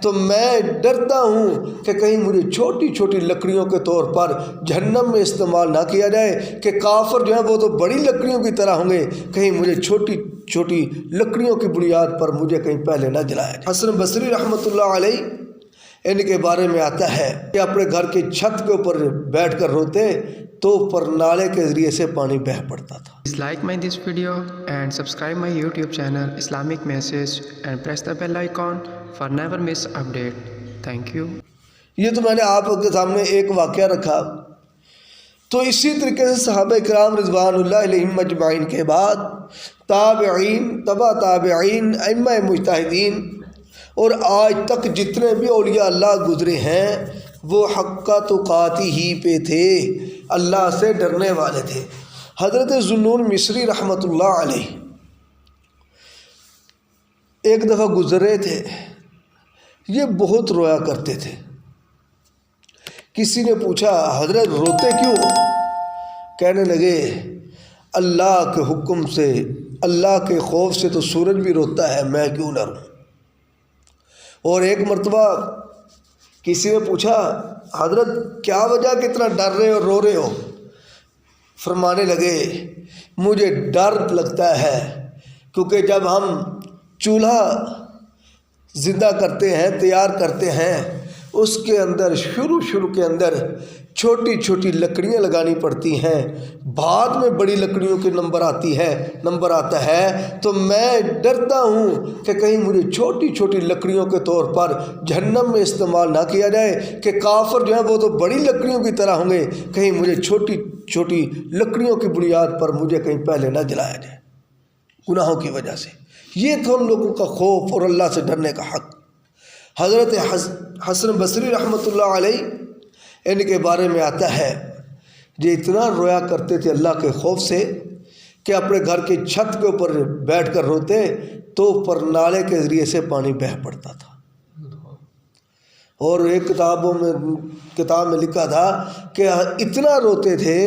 تو میں ڈرتا ہوں کہ کہیں مجھے چھوٹی چھوٹی لکڑیوں کے طور پر جہنم میں استعمال نہ کیا جائے کہ کافر جو ہیں وہ تو بڑی لکڑیوں کی طرح ہوں گے، کہیں مجھے چھوٹی چھوٹی لکڑیوں کی بنیاد پر مجھے کہیں پہلے نہ جلایا جائے۔ حسن بصری رحمۃ اللہ علیہ ان کے بارے میں آتا ہے کہ اپنے گھر کی چھت کے اوپر بیٹھ کر روتے تو پر نالے کے ذریعے سے پانی بہہ پڑتا تھا۔ Please like my this video and subscribe my YouTube channel Islamic Message and press the bell icon for never miss update. Thank you. یہ تو میں نے آپ کے سامنے ایک واقعہ رکھا، تو اسی طریقے سے صحابہ کرام رضوان اللہ علیہم مجمعین کے بعد تابعین، تبع تابعین، ائمہ مجتہدین اور آج تک جتنے بھی اولیاء اللہ گزرے ہیں وہ حق تقاتی ہی پہ تھے، اللہ سے ڈرنے والے تھے۔ حضرت ذوالنون مصری رحمۃ اللہ علیہ ایک دفعہ گزرے تھے، یہ بہت رویا کرتے تھے۔ کسی نے پوچھا حضرت روتے کیوں؟ کہنے لگے اللہ کے حکم سے، اللہ کے خوف سے تو سورج بھی روتا ہے، میں کیوں نہ روں۔ اور ایک مرتبہ کسی نے پوچھا حضرت کیا وجہ کہ اتنا ڈر رہے اور رو رہے ہو؟ فرمانے لگے مجھے ڈر لگتا ہے کیونکہ جب ہم چولہا زندہ کرتے ہیں، تیار کرتے ہیں، اس کے اندر شروع کے اندر چھوٹی چھوٹی لکڑیاں لگانی پڑتی ہیں، بعد میں بڑی لکڑیوں کے نمبر آتا ہے، تو میں ڈرتا ہوں کہ کہیں مجھے چھوٹی چھوٹی لکڑیوں کے طور پر جہنم میں استعمال نہ کیا جائے کہ کافر جو ہیں وہ تو بڑی لکڑیوں کی طرح ہوں گے، کہیں مجھے چھوٹی چھوٹی لکڑیوں کی بنیاد پر مجھے کہیں پہلے نہ جلایا جائے گناہوں کی وجہ سے۔ یہ تو ہم لوگوں کا خوف اور اللہ سے ڈرنے کا حق۔ حضرت حسن بصری رحمۃ اللہ علیہ ان کے بارے میں آتا ہے یہ اتنا رویا کرتے تھے اللہ کے خوف سے کہ اپنے گھر کی چھت کے اوپر بیٹھ کر روتے تو پر نالے کے ذریعے سے پانی بہہ پڑتا تھا۔ اور ایک کتاب میں لکھا تھا کہ اتنا روتے تھے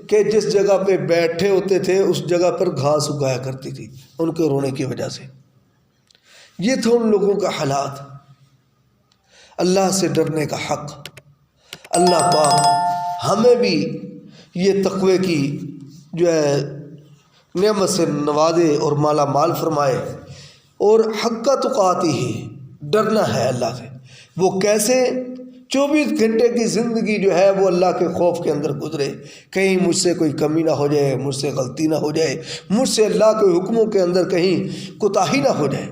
کہ جس جگہ پہ بیٹھے ہوتے تھے اس جگہ پر گھاس اگایا کرتی تھی ان کے رونے کی وجہ سے۔ یہ تھا ان لوگوں کا حالات۔ اللہ سے ڈرنے کا حق۔ اللہ پاک ہمیں بھی یہ تقوی کی جو ہے نعمت سے نوازے اور مالا مال فرمائے، اور حق تقاتی ہی ڈرنا ہے اللہ سے۔ وہ کیسے؟ 24 گھنٹے کی زندگی جو ہے وہ اللہ کے خوف کے اندر گزرے، کہیں مجھ سے کوئی کمی نہ ہو جائے، مجھ سے غلطی نہ ہو جائے، مجھ سے اللہ کے حکموں کے اندر کہیں کوتاہی نہ ہو جائے۔